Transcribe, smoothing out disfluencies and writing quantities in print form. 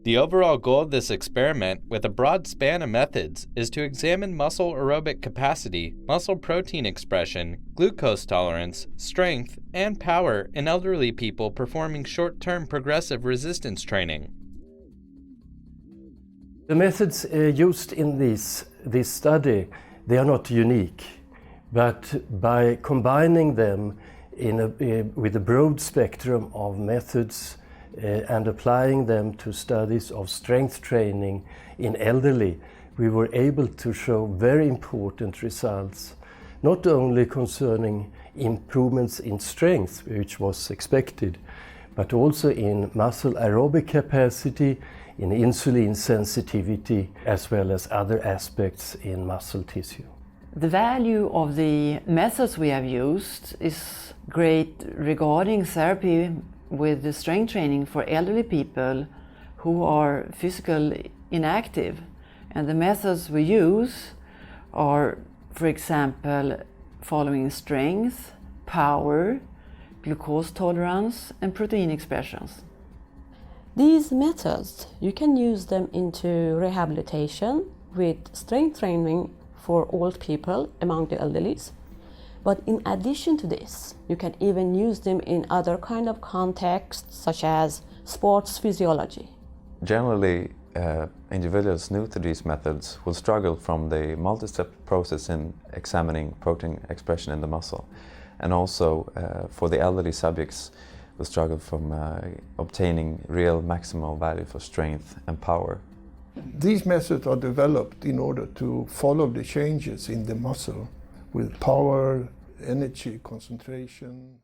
The overall goal of this experiment, with a broad span of methods, is to examine muscle aerobic capacity, muscle protein expression, glucose tolerance, strength, and power in elderly people performing short-term progressive resistance training. The methods used in this study, they are not unique, but by combining them with a broad spectrum of methods and applying them to studies of strength training in elderly, we were able to show very important results, not only concerning improvements in strength, which was expected, but also in muscle aerobic capacity, in insulin sensitivity, as well as other aspects in muscle tissue. The value of the methods we have used is great regarding therapy with the strength training for elderly people who are physically inactive. And the methods we use are, for example, following strength, power, glucose tolerance, and protein expressions. These methods, you can use them into rehabilitation with strength training for old people among the elderly. But in addition to this, you can even use them in other kind of contexts, such as sports physiology. Generally, individuals new to these methods will struggle from the multi-step process in examining protein expression in the muscle. And also, for the elderly subjects, will struggle from obtaining real maximal value for strength and power. These methods are developed in order to follow the changes in the muscle with power, energy, concentration.